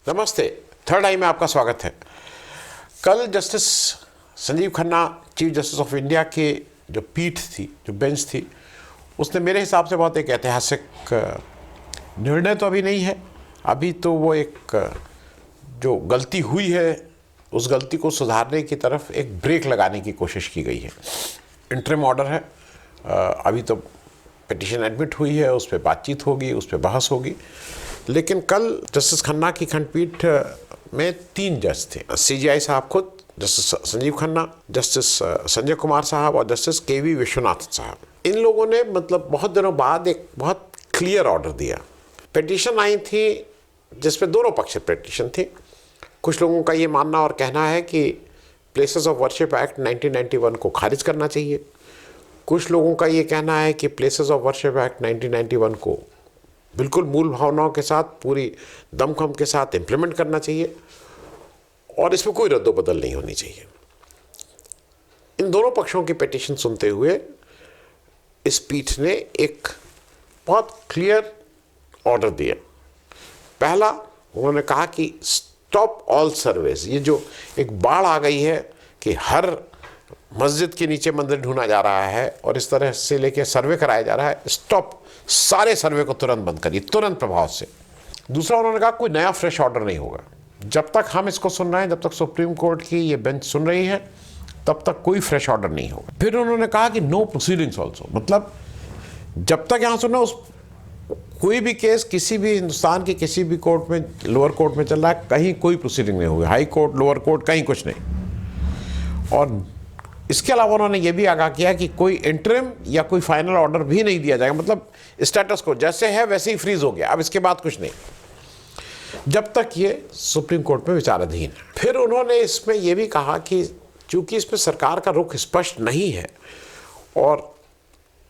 नमस्ते। थर्ड आई में आपका स्वागत है। कल justice Sanjeev Khanna, chief justice of India के जो पीठ थी, जो बेंच थी, उसने मेरे हिसाब से बहुत एक ऐतिहासिक निर्णय तो अभी नहीं है। अभी तो वो एक जो गलती हुई है उस गलती को सुधारने की तरफ एक ब्रेक लगाने की कोशिश की गई है। इंटरिम ऑर्डर है, अभी तो पिटीशन एडमिट हुई है, उस पर बातचीत होगी, उस पर बहस होगी। लेकिन कल जस्टिस खन्ना की खंडपीठ में 3 जज थे। सीजेआई साहब खुद, जस्टिस संजीव खन्ना, जस्टिस संजय कुमार साहब और जस्टिस केवी विश्वनाथन साहब। इन लोगों ने मतलब बहुत दिनों बाद एक बहुत क्लियर ऑर्डर दिया। पिटीशन आई थी जिसमें दोनों पक्ष पिटीशन थी। कुछ लोगों का ये मानना और कहना है कि प्लेसेस ऑफ वर्शिप एक्ट 1991 को खारिज करना चाहिए। कुछ लोगों का ये कहना है कि प्लेसेस ऑफ वर्शिप एक्ट 1991 को बिल्कुल मूल भावनाओं के साथ, पूरी दमखम के साथ इम्प्लीमेंट करना चाहिए और इसमें कोई रद्दोबदल नहीं होनी चाहिए। इन दोनों पक्षों की पिटीशन सुनते हुए इस पीठ ने एक बहुत क्लियर ऑर्डर दिया। पहला, उन्होंने कहा कि स्टॉप ऑल सर्वेस। ये जो एक बाढ़ आ गई है कि हर मस्जिद के नीचे मंदिर ढूंढा जा रहा है और इस तरह से लेके सर्वे कराया जा रहा है, स्टॉप, सारे सर्वे को तुरंत बंद करिए, तुरंत प्रभाव से। दूसरा, उन्होंने कहा कोई नया फ्रेश ऑर्डर नहीं होगा। जब तक हम इसको सुन रहे हैं, जब तक सुप्रीम कोर्ट की ये बेंच सुन रही है, तब तक कोई फ्रेश ऑर्डर नहीं होगा। फिर उन्होंने कहा कि नो प्रोसीडिंग्स ऑल्सो, मतलब जब तक यहाँ सुनना, उस कोई भी केस किसी भी हिंदुस्तान के किसी भी कोर्ट में, लोअर कोर्ट में चल रहा है, कहीं कोई प्रोसीडिंग नहीं होगी। हाई कोर्ट, लोअर कोर्ट, कहीं कुछ नहीं। और इसके अलावा उन्होंने ये भी आगाह किया कि कोई इंटरिम या कोई फाइनल ऑर्डर भी नहीं दिया जाएगा। मतलब स्टेटस को जैसे है वैसे ही फ्रीज हो गया, अब इसके बाद कुछ नहीं, जब तक ये सुप्रीम कोर्ट में विचाराधीन है। फिर उन्होंने इसमें यह भी कहा कि चूंकि इसमें सरकार का रुख स्पष्ट नहीं है और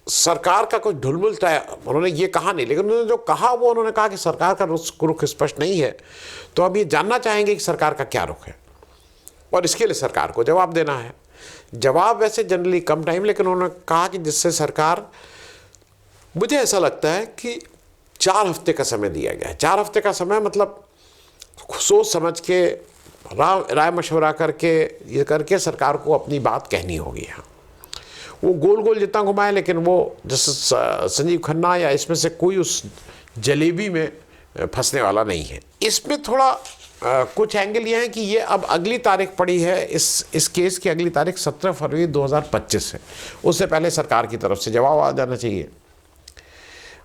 सरकार का कोई ढुलमुल तय, उन्होंने ये कहा नहीं, लेकिन उन्होंने जो कहा वो उन्होंने कहा कि सरकार का रुख स्पष्ट नहीं है, तो अब ये जानना चाहेंगे कि सरकार का क्या रुख है और इसके लिए सरकार को जवाब देना है। जवाब वैसे जनरली कम टाइम, लेकिन उन्होंने कहा कि जिससे सरकार, मुझे ऐसा लगता है कि 4 हफ्ते का समय दिया गया है। 4 हफ्ते का समय मतलब सोच समझ के, राय मशवरा करके, ये करके सरकार को अपनी बात कहनी होगी। यहाँ वो गोल गोल जितना घुमाए, लेकिन वो जैसे संजीव खन्ना या इसमें से कोई उस जलेबी में फंसने वाला नहीं है। इसमें थोड़ा कुछ एंगल ये हैं कि ये अब अगली तारीख पड़ी है, इस केस की अगली तारीख 17 फरवरी 2025 है। उससे पहले सरकार की तरफ से जवाब आ जाना चाहिए।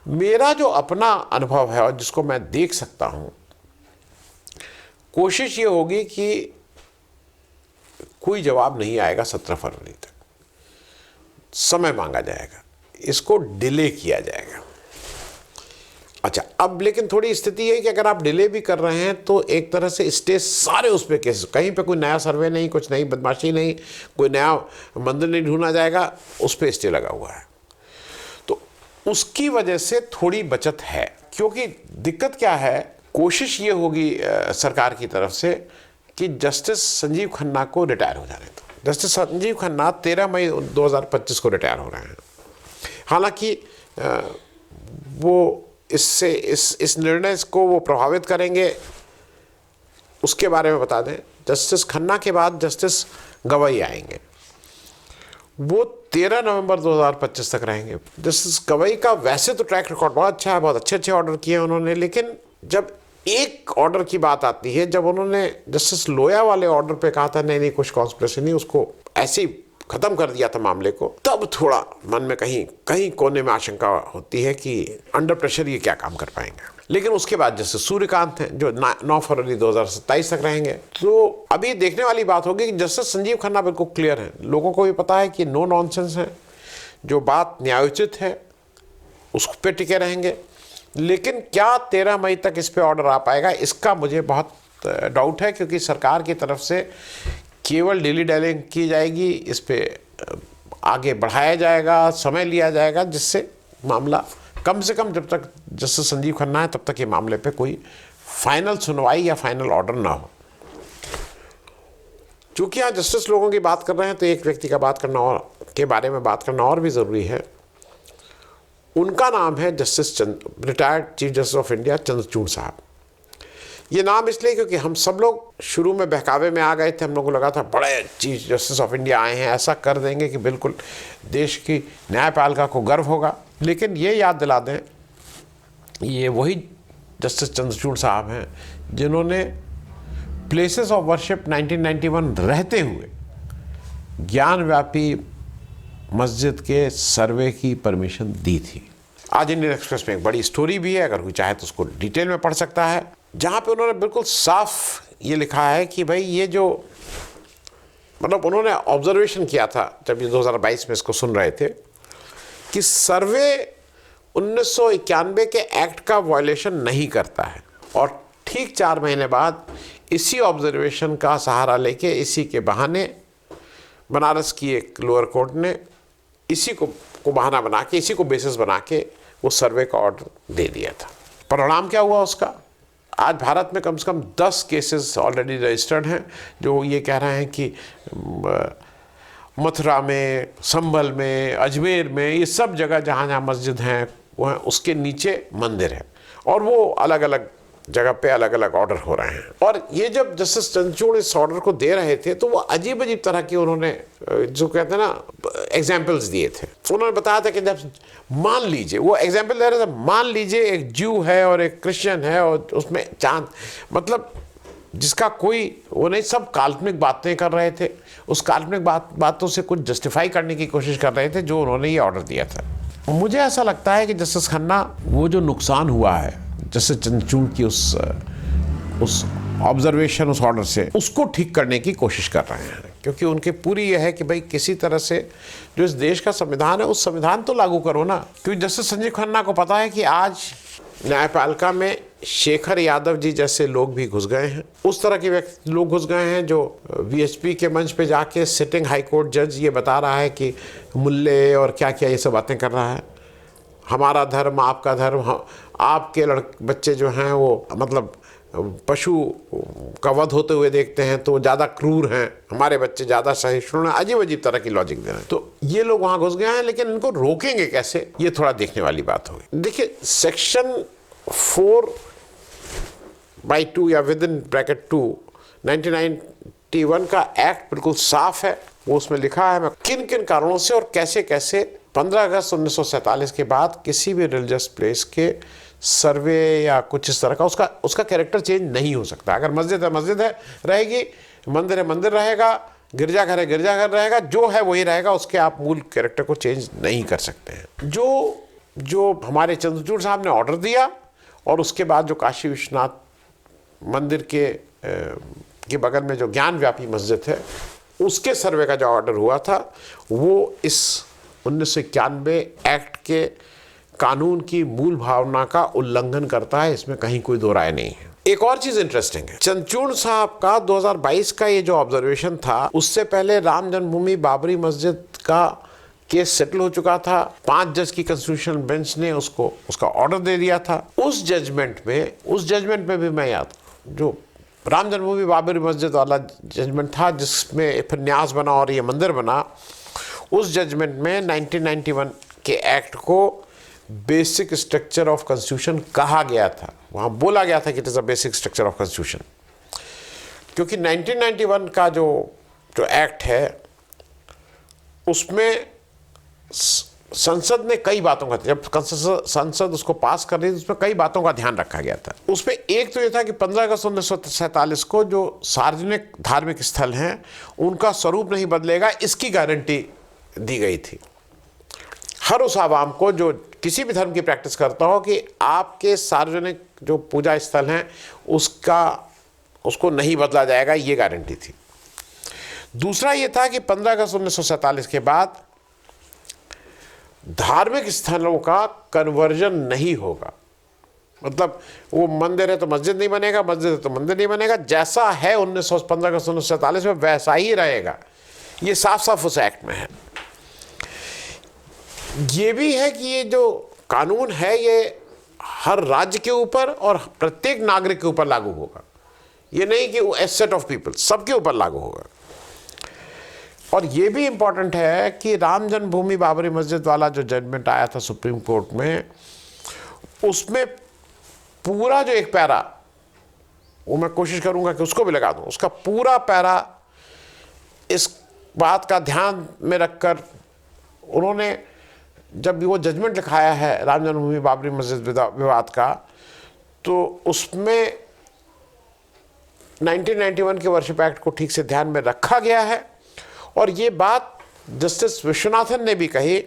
मेरा जो अपना अनुभव है और जिसको मैं देख सकता हूं, कोशिश ये होगी कि कोई जवाब नहीं आएगा 17 फरवरी तक, समय मांगा जाएगा, इसको डिले किया जाएगा। अच्छा, अब लेकिन थोड़ी स्थिति है कि अगर आप डिले भी कर रहे हैं तो एक तरह से स्टे सारे उस पर केस, कहीं पे कोई नया सर्वे नहीं, कुछ नई बदमाशी नहीं, कोई नया मंदिर नहीं ढूंढा जाएगा, उस पर स्टे लगा हुआ है। तो उसकी वजह से थोड़ी बचत है, क्योंकि दिक्कत क्या है, कोशिश ये होगी सरकार की तरफ से कि जस्टिस संजीव खन्ना को रिटायर हो जाने दो। जस्टिस संजीव खन्ना 13 मई 2025 को रिटायर हो रहे हैं। हालांकि वो इससे इस निर्णय को वो प्रभावित करेंगे, उसके बारे में बता दें। जस्टिस खन्ना के बाद जस्टिस गवई आएंगे, वो 13 नवंबर 2025 तक रहेंगे। जस्टिस गवई का वैसे तो ट्रैक रिकॉर्ड बहुत अच्छा है, बहुत अच्छे ऑर्डर किए हैं उन्होंने, लेकिन जब एक ऑर्डर की बात आती है, जब उन्होंने जस्टिस लोया वाले ऑर्डर पे कहा था नहीं कुछ कॉन्स्पिरेसी नहीं, उसको ऐसे ही खत्म कर दिया था मामले को, तब थोड़ा मन में कहीं कोने में आशंका होती है कि अंडर प्रेशर ये क्या काम कर पाएंगे। लेकिन उसके बाद जैसे सूर्यकांत हैं जो 9 फरवरी 2027 तक रहेंगे। तो अभी देखने वाली बात होगी कि जस्टिस संजीव खन्ना बिल्कुल क्लियर है, लोगों को भी पता है कि नो नॉनसेंस है, जो बात न्यायोचित है उस पर टिके रहेंगे। लेकिन क्या 13 मई तक इस पर ऑर्डर आ पाएगा, इसका मुझे बहुत डाउट है, क्योंकि सरकार की तरफ से केवल डिली डैलिंग की जाएगी, इस पर आगे बढ़ाया जाएगा, समय लिया जाएगा, जिससे मामला कम से कम जब तक जस्टिस संजीव खन्ना है तब तक ये मामले पे कोई फाइनल सुनवाई या फाइनल ऑर्डर ना हो। चूँकि यहाँ जस्टिस लोगों की बात कर रहे हैं तो एक व्यक्ति का बात करना और के बारे में बात करना और भी ज़रूरी है। उनका नाम है justice retired chief justice of India Chandrachud साहब। ये नाम इसलिए क्योंकि हम सब लोग शुरू में बहकावे में आ गए थे, हम लोगों को लगा था बड़े चीफ जस्टिस ऑफ इंडिया आए हैं, ऐसा कर देंगे कि बिल्कुल देश की न्यायपालिका को गर्व होगा। लेकिन ये याद दिला दें, ये वही जस्टिस चंद्रचूड़ साहब हैं जिन्होंने प्लेसेस ऑफ वर्शिप 1991 रहते हुए ज्ञानव्यापी मस्जिद के सर्वे की परमिशन दी थी। आज इंडियन एक्सप्रेस में एक बड़ी स्टोरी भी है, अगर कोई चाहे तो उसको डिटेल में पढ़ सकता है, जहाँ पे उन्होंने बिल्कुल साफ ये लिखा है कि भाई ये जो मतलब उन्होंने ऑब्जर्वेशन किया था जब ये 2022 में इसको सुन रहे थे कि सर्वे 1991 के एक्ट का वायलेशन नहीं करता है, और ठीक 4 महीने बाद इसी ऑब्जर्वेशन का सहारा लेके इसी के बहाने बनारस की एक लोअर कोर्ट ने इसी को बहाना बना के, इसी को बेसिस बना के वो सर्वे का ऑर्डर दे दिया था। परिणाम क्या हुआ उसका? आज भारत में कम से कम 10 केसेस ऑलरेडी रजिस्टर्ड हैं जो ये कह रहे हैं कि मथुरा में, संभल में, अजमेर में, ये सब जगह जहाँ जहाँ मस्जिद हैं वह उसके नीचे मंदिर है, और वो अलग अलग जगह पे अलग अलग ऑर्डर हो रहे हैं। और ये जब जस्टिस चंद्रचूड़ इस ऑर्डर को दे रहे थे तो वो अजीब अजीब तरह की उन्होंने जो कहते हैं ना एग्जाम्पल्स दिए थे। उन्होंने बताया था कि जब मान लीजिए, वो एग्जाम्पल दे रहे थे, मान लीजिए एक ज्यू है और एक क्रिश्चियन है और उसमें चांद, मतलब जिसका कोई वो नहीं, सब काल्पनिक बातें कर रहे थे, उस काल्पनिक बातों से कुछ जस्टिफाई करने की कोशिश कर रहे थे जो उन्होंने ये ऑर्डर दिया था। मुझे ऐसा लगता है कि जस्टिस खन्ना वो जो नुकसान हुआ है जस्टिस चंद्रचूड़ की उस ऑब्जर्वेशन, उस ऑर्डर से, उसको ठीक करने की कोशिश कर रहे हैं, क्योंकि उनकी पूरी यह है कि भाई किसी तरह से जो इस देश का संविधान है उस संविधान तो लागू करो ना। क्योंकि जस्टिस संजीव खन्ना को पता है कि आज न्यायपालिका में शेखर यादव जी जैसे लोग भी घुस गए हैं, उस तरह के व्यक्ति लोग घुस गए हैं जो वीएचपी के मंच पे जाके सिटिंग हाई कोर्ट जज ये बता रहा है कि मुल्ले और क्या क्या ये सब बातें कर रहा है, हमारा धर्म आपका धर्म, आपके बच्चे जो हैं वो मतलब पशु का वध होते हुए देखते हैं तो ज़्यादा क्रूर हैं, हमारे बच्चे ज़्यादा सहिष्णु हैं, अजीब अजीब तरह की लॉजिक दे रहे हैं। तो ये लोग वहाँ घुस गए हैं, लेकिन इनको रोकेंगे कैसे, ये थोड़ा देखने वाली बात होगी। देखिए सेक्शन 4/2 या विद इन ब्रैकेट 2 1991 का एक्ट बिल्कुल साफ है, वो उसमें लिखा है मैं किन किन कारणों से और कैसे कैसे 15 अगस्त 1947 के बाद किसी भी रिलीजियस प्लेस के सर्वे या कुछ इस तरह का उसका कैरेक्टर चेंज नहीं हो सकता। अगर मस्जिद है मस्जिद है रहेगी, मंदिर है मंदिर रहेगा, गिरजाघर है गिरजाघर रहेगा, जो है वही रहेगा, उसके आप मूल कैरेक्टर को चेंज नहीं कर सकते हैं। जो हमारे चंद्रचूड़ साहब ने ऑर्डर दिया और उसके बाद जो काशी विश्वनाथ मंदिर के बगल में जो ज्ञानव्यापी मस्जिद है उसके सर्वे का जो ऑर्डर हुआ था वो इस 1991 एक्ट के कानून की मूल भावना का उल्लंघन करता है, इसमें कहीं कोई दो राय नहीं है। एक और चीज इंटरेस्टिंग है, चंद्रचूड़ साहब का 2022 का ये जो ऑब्जर्वेशन था उससे पहले राम जन्मभूमि बाबरी मस्जिद का केस सेटल हो चुका था, 5 जज की कॉन्स्टिट्यूशनल बेंच ने उसका ऑर्डर दे दिया था। उस जजमेंट में भी मैं याद जो राम जन्मभूमि बाबरी मस्जिद वाला जजमेंट था जिसमें फिर न्यास बना और ये मंदिर बना, उस जजमेंट में 1991 के एक्ट को बेसिक स्ट्रक्चर ऑफ कॉन्स्टिट्यूशन कहा गया था, वहाँ बोला गया था कि it is a basic structure of constitution, क्योंकि 1991 का जो एक्ट है उसमें संसद ने कई बातों का, जब संसद उसको पास कर रही थी उसमें कई बातों का ध्यान रखा गया था। उसमें एक तो ये था कि 15 अगस्त 1947 को जो सार्वजनिक धार्मिक स्थल हैं उनका स्वरूप नहीं बदलेगा, इसकी गारंटी दी गई थी हर उस आवाम को जो किसी भी धर्म की प्रैक्टिस करता हो कि आपके सार्वजनिक जो पूजा स्थल हैं उसको नहीं बदला जाएगा, ये गारंटी थी। दूसरा ये था कि 15 अगस्त 1947 के बाद धार्मिक स्थलों का कन्वर्जन नहीं होगा, मतलब वो मंदिर है तो मस्जिद नहीं बनेगा, मस्जिद है तो मंदिर नहीं बनेगा, जैसा है 15 अगस्त 1947 में वैसा ही रहेगा। ये साफ साफ उस एक्ट में है। ये भी है कि ये जो कानून है ये हर राज्य के ऊपर और प्रत्येक नागरिक के ऊपर लागू होगा, ये नहीं कि वो सेट ऑफ पीपल, सबके ऊपर लागू होगा। और ये भी इम्पॉर्टेंट है कि राम जन्मभूमि बाबरी मस्जिद वाला जो जजमेंट आया था सुप्रीम कोर्ट में, उसमें पूरा जो एक पैरा वो मैं कोशिश करूंगा कि उसको भी लगा दूं। उसका पूरा पैरा इस बात का ध्यान में रखकर उन्होंने जब भी वो जजमेंट लिखाया है राम जन्मभूमि बाबरी मस्जिद विवाद का, तो उसमें 1991 के वर्शिप एक्ट को ठीक से ध्यान में रखा गया है। और ये बात जस्टिस विश्वनाथन ने भी कही।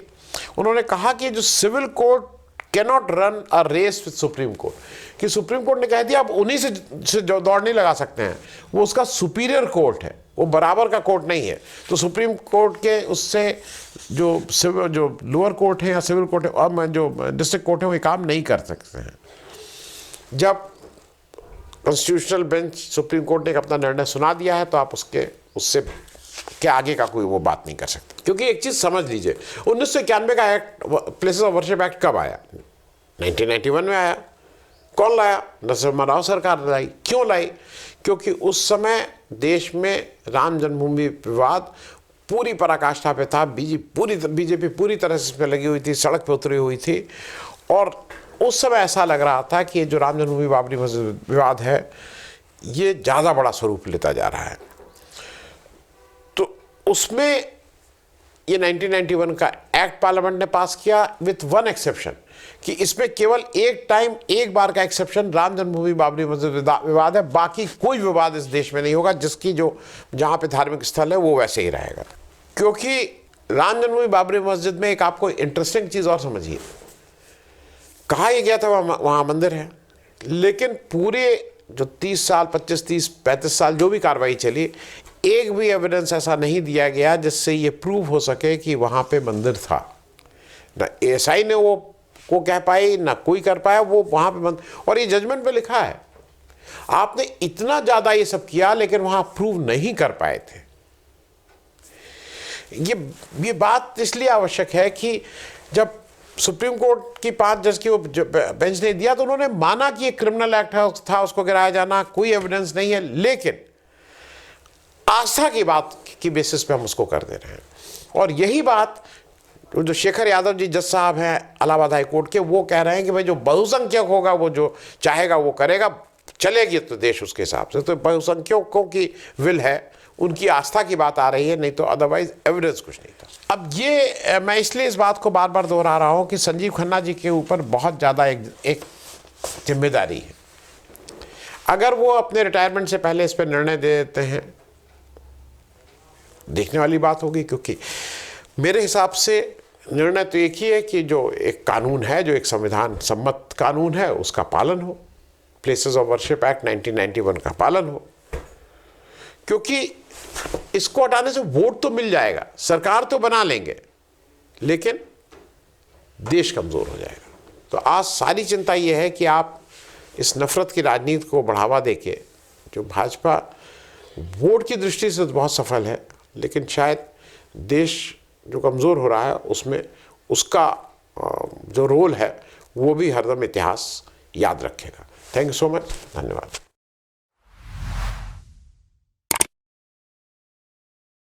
उन्होंने कहा कि जो civil court cannot run a race with supreme court, कि सुप्रीम कोर्ट ने कह दिया आप उन्हीं से दौड़ नहीं लगा सकते हैं, वो उसका सुपीरियर कोर्ट है, वो बराबर का कोर्ट नहीं है। तो सुप्रीम कोर्ट के उससे जो लोअर कोर्ट है या सिविल कोर्ट है और जो डिस्ट्रिक्ट कोर्ट है, वो ये काम नहीं कर सकते हैं। जब कॉन्स्टिट्यूशनल बेंच सुप्रीम कोर्ट ने अपना निर्णय सुना दिया है तो आप उससे के आगे का कोई वो बात नहीं कर सकते। क्योंकि एक चीज़ समझ लीजिए, 1991 का act, places of worship act कब आया? 1991 में आया। कौन लाया? नरसिम्हा राव सरकार लाई। क्यों लाई? क्योंकि उस समय देश में राम जन्मभूमि विवाद पूरी पराकाष्ठा पे था। बीजेपी पूरी तरह से इसमें लगी हुई थी, सड़क पे उतरी हुई थी। और उस समय ऐसा लग रहा था कि जो राम जन्मभूमि बाबरी मस्जिद विवाद है ये ज़्यादा बड़ा स्वरूप लेता जा रहा है। तो उसमें ये 1991 का एक्ट पार्लियामेंट ने पास किया विथ वन एक्सेप्शन, कि इसमें केवल एक बार का एक्सेप्शन राम जन्मभूमि बाबरी मस्जिद विवाद है, बाकी कोई विवाद इस देश में नहीं होगा। जिसकी जहाँ पे धार्मिक स्थल है वो वैसे ही रहेगा। क्योंकि राम जन्मभूमि बाबरी मस्जिद में एक आपको इंटरेस्टिंग चीज़ और समझिए, कहा यह गया था वहाँ मंदिर है, लेकिन पूरे जो 30 साल 35 साल जो भी कार्रवाई चली, एक भी एविडेंस ऐसा नहीं दिया गया जिससे ये प्रूव हो सके कि वहाँ पे मंदिर था। ना एएसआई ने वो कह पाई, ना कोई कर पाया वो वहाँ पे मंदिर। और ये जजमेंट में लिखा है, आपने इतना ज़्यादा ये सब किया लेकिन वहाँ प्रूव नहीं कर पाए थे। ये बात इसलिए आवश्यक है कि जब सुप्रीम कोर्ट की 5 जज की वो बेंच ने दिया तो उन्होंने माना कि ये क्रिमिनल एक्ट था, उसको गिराया जाना, कोई एविडेंस नहीं है, लेकिन आस्था की बात की बेसिस पे हम उसको कर दे रहे हैं। और यही बात जो शेखर यादव जी जज साहब हैं इलाहाबाद हाई कोर्ट के, वो कह रहे हैं कि भाई जो बहुसंख्यक होगा वो जो चाहेगा वो करेगा, चलेगी तो देश उसके हिसाब से। तो बहुसंख्यकों की विल है, उनकी आस्था की बात आ रही है, नहीं तो अदरवाइज एविडेंस कुछ नहीं था। अब ये मैं इसलिए इस बात को बार बार दोहरा रहा हूँ कि संजीव खन्ना जी के ऊपर बहुत ज़्यादा एक जिम्मेदारी है। अगर वो अपने रिटायरमेंट से पहले इस पर निर्णय दे देते हैं, देखने वाली बात होगी। क्योंकि मेरे हिसाब से निर्णय तो एक ही है कि जो एक कानून है, जो एक संविधान सम्मत कानून है, उसका पालन हो, प्लेसेस ऑफ वर्शिप एक्ट 1991 का पालन हो। क्योंकि इसको हटाने से वोट तो मिल जाएगा, सरकार तो बना लेंगे, लेकिन देश कमजोर हो जाएगा। तो आज सारी चिंता यह है कि आप इस नफरत की राजनीति को बढ़ावा देके, जो भाजपा वोट की दृष्टि से तो बहुत सफल है, लेकिन शायद देश जो कमज़ोर हो रहा है उसमें उसका जो रोल है वो भी हरदम इतिहास याद रखेगा। थैंक यू सो मच, धन्यवाद।